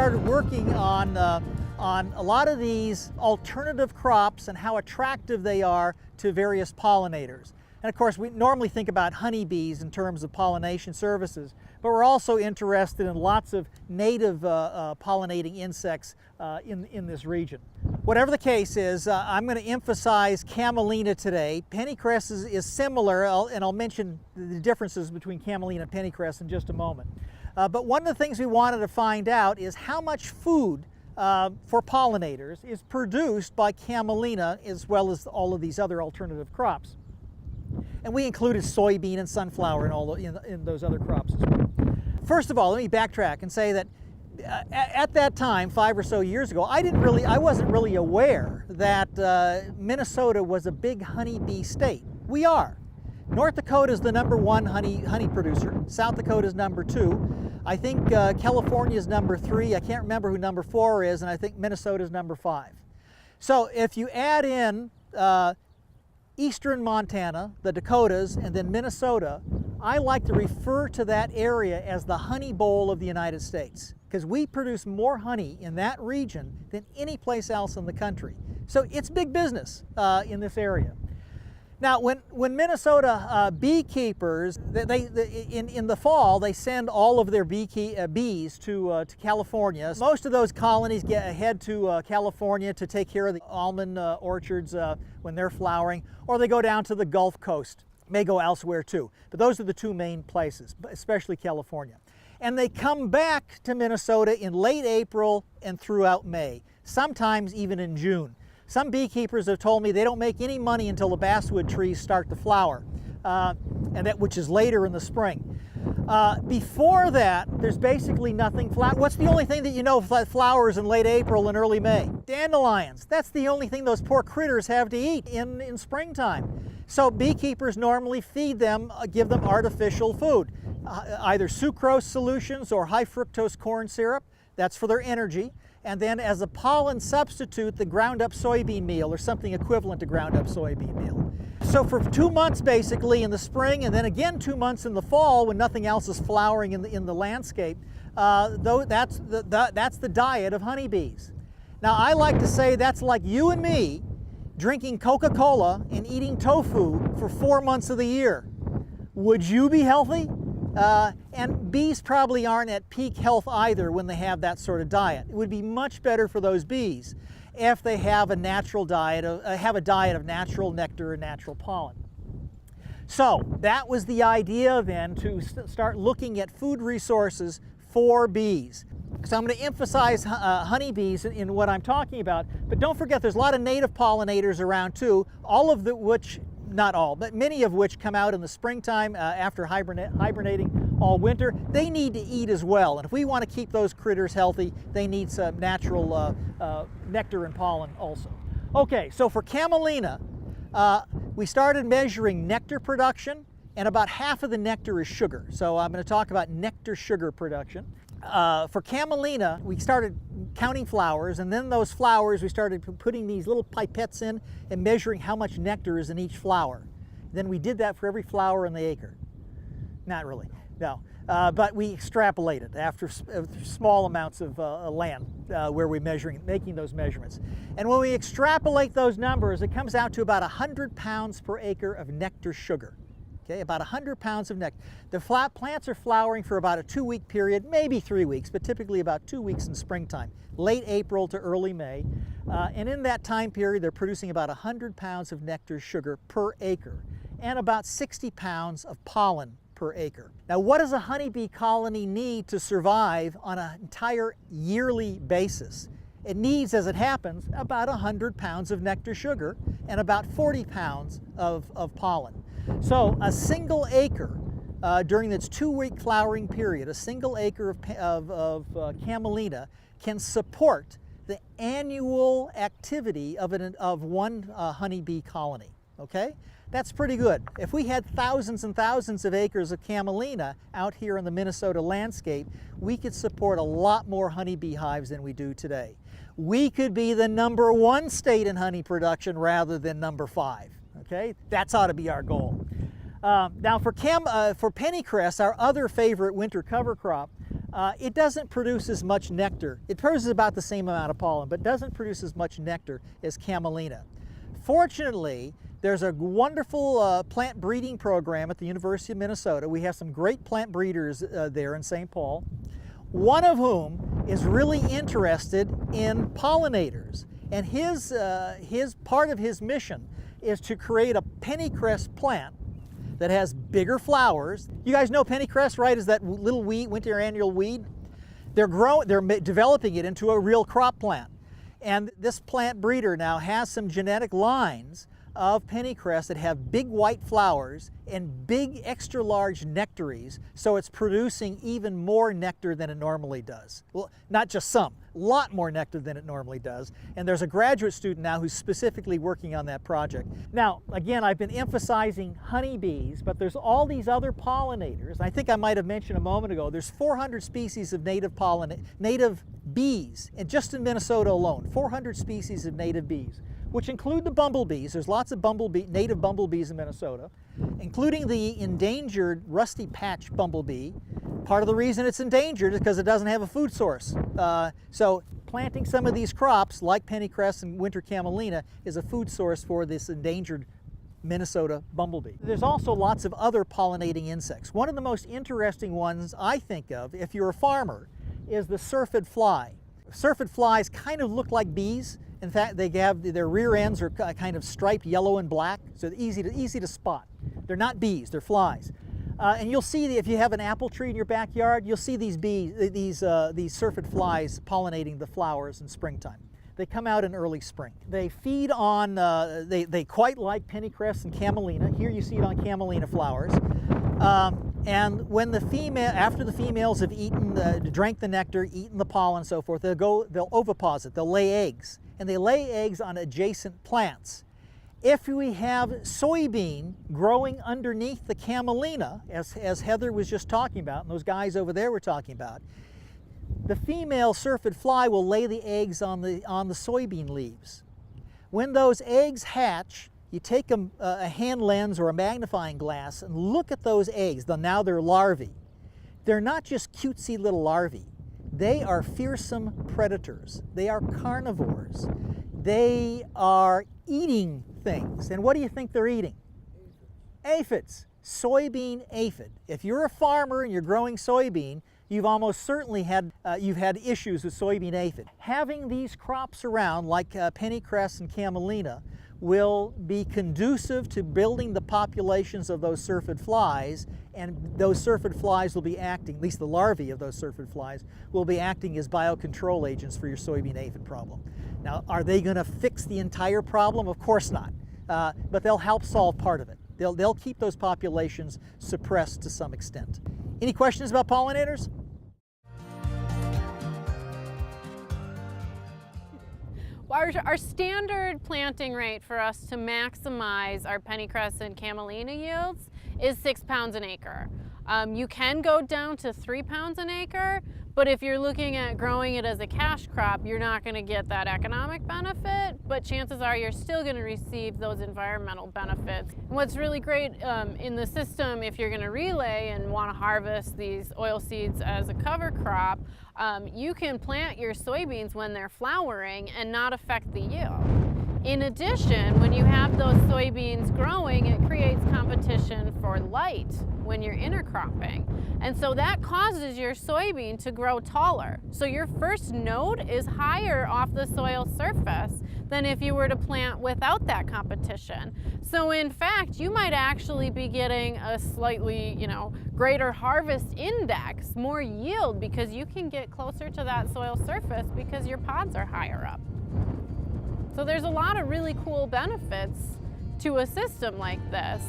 started working on a lot of these alternative crops and how attractive they are to various pollinators. And of course, we normally think about honeybees in terms of pollination services, but we're also interested in lots of native pollinating insects in this region. Whatever the case is, I'm going to emphasize camelina today. Pennycress is similar, and I'll mention the differences between camelina and pennycress in just a moment. But one of the things we wanted to find out is how much food for pollinators is produced by camelina as well as all of these other alternative crops. And we included soybean and sunflower in those other crops as well. First of all, let me backtrack and say that at that time, 5 or so years ago, I wasn't really aware that Minnesota was a big honeybee state. We are. North Dakota is the #1 honey producer. South Dakota is #2. I think California is #3. I can't remember who #4 is, and I think Minnesota is #5. So if you add in eastern Montana, the Dakotas, and then Minnesota, I like to refer to that area as the honey bowl of the United States, because we produce more honey in that region than any place else in the country. So it's big business in this area. Now, when Minnesota beekeepers, in the fall, they send all of their bees to California. Most of those colonies head to California to take care of the almond orchards when they're flowering, or they go down to the Gulf Coast. May go elsewhere too, but those are the two main places, especially California. And they come back to Minnesota in late April and throughout May, sometimes even in June. Some beekeepers have told me they don't make any money until the basswood trees start to flower, which is later in the spring. Before that, there's basically nothing. What's the only thing that you know flowers in late April and early May? Dandelions. That's the only thing those poor critters have to eat in springtime. So beekeepers normally feed them, give them artificial food, either sucrose solutions or high fructose corn syrup. That's for their energy. And then as a pollen substitute, the ground up soybean meal or something equivalent to ground up soybean meal. So for 2 months basically in the spring, and then again 2 months in the fall when nothing else is flowering in the landscape, that's the diet of honeybees. Now I like to say that's like you and me drinking Coca-Cola and eating tofu for 4 months of the year. Would you be healthy? And bees probably aren't at peak health either when they have that sort of diet. It would be much better for those bees if they have a natural diet, have a diet of natural nectar and natural pollen. So that was the idea then, to start looking at food resources for bees. So I'm going to emphasize honeybees in what I'm talking about, but don't forget there's a lot of native pollinators around too, not all, but many of which come out in the springtime after hibernating all winter. They need to eat as well, and if we want to keep those critters healthy, they need some natural nectar and pollen also. Okay, so for camelina, we started measuring nectar production, and about half of the nectar is sugar. So I'm going to talk about nectar sugar production. For camelina, we started counting flowers, and then those flowers we started putting these little pipettes in and measuring how much nectar is in each flower. Then we did that for every flower in the acre. Not really, no. But we extrapolated after small amounts of land where we're making those measurements. And when we extrapolate those numbers, it comes out to about 100 pounds per acre of nectar sugar. Okay, about 100 pounds of nectar. The plants are flowering for about a 2-week period, maybe 3 weeks, but typically about 2 weeks in springtime, late April to early May. And in that time period, they're producing about 100 pounds of nectar sugar per acre and about 60 pounds of pollen per acre. Now, what does a honeybee colony need to survive on an entire yearly basis? It needs, as it happens, about 100 pounds of nectar sugar and about 40 pounds of pollen. So a single acre during its 2-week flowering period, a single acre of camelina can support the annual activity of one honeybee colony. Okay? That's pretty good. If we had thousands and thousands of acres of camelina out here in the Minnesota landscape, we could support a lot more honeybee hives than we do today. We could be the #1 state in honey production rather than #5. Okay, that's ought to be our goal. Now for pennycress, our other favorite winter cover crop, it doesn't produce as much nectar. It produces about the same amount of pollen, but doesn't produce as much nectar as Camelina. Fortunately, there's a wonderful plant breeding program at the University of Minnesota. We have some great plant breeders there in St. Paul, one of whom is really interested in pollinators. And his part of his mission is to create a pennycress plant that has bigger flowers. You guys know pennycress, right? Is that little weed, winter annual weed? They're developing it into a real crop plant. And this plant breeder now has some genetic lines of pennycress that have big white flowers and big extra large nectaries, so it's producing even more nectar than it normally does. Well, not just some, a lot more nectar than it normally does. And there's a graduate student now who's specifically working on that project. Now, again, I've been emphasizing honeybees, but there's all these other pollinators. I think I might have mentioned a moment ago, there's 400 species of native bees, and just in Minnesota alone, 400 species of native bees, which include the bumblebees. There's lots of native bumblebees in Minnesota, including the endangered rusty patch bumblebee. Part of the reason it's endangered is because it doesn't have a food source. So planting some of these crops, like pennycress and winter camelina, is a food source for this endangered Minnesota bumblebee. There's also lots of other pollinating insects. One of the most interesting ones I think of, if you're a farmer, is the syrphid fly. Syrphid flies kind of look like bees. In fact, their rear ends are kind of striped yellow and black, so they're easy to spot. They're not bees, they're flies. And you'll see, if you have an apple tree in your backyard, you'll see these syrphid flies pollinating the flowers in springtime. They come out in early spring. They feed on, they quite like pennycress and camelina. Here you see it on camelina flowers. And when after the females have drank the nectar, eaten the pollen and so forth, they'll oviposit, they'll lay eggs. And they lay eggs on adjacent plants. If we have soybean growing underneath the camelina, as Heather was just talking about, and those guys over there were talking about, the female syrphid fly will lay the eggs on the soybean leaves. When those eggs hatch, you take a hand lens or a magnifying glass and look at those eggs. Now they're larvae. They're not just cutesy little larvae. They are fearsome predators. They are carnivores. They are eating things. And what do you think they're eating? Aphids. Soybean aphid. If you're a farmer and you're growing soybean, you've almost certainly had issues with soybean aphid. Having these crops around, like pennycress and camelina, will be conducive to building the populations of those syrphid flies, and those syrphid flies will be acting, at least the larvae of those syrphid flies, will be acting as biocontrol agents for your soybean aphid problem. Now, are they going to fix the entire problem? Of course not, but they'll help solve part of it. They'll keep those populations suppressed to some extent. Any questions about pollinators? Our standard planting rate for us to maximize our pennycress and camelina yields is 6 pounds an acre. You can go down to 3 pounds an acre, but if you're looking at growing it as a cash crop, you're not going to get that economic benefit, but chances are you're still going to receive those environmental benefits. And what's really great in the system, if you're going to relay and want to harvest these oil seeds as a cover crop, you can plant your soybeans when they're flowering and not affect the yield. In addition, when you have those soybeans growing, it creates competition for light when you're intercropping. And so that causes your soybean to grow taller. So your first node is higher off the soil surface than if you were to plant without that competition. So in fact, you might actually be getting a slightly, greater harvest index, more yield, because you can get closer to that soil surface because your pods are higher up. So there's a lot of really cool benefits to a system like this.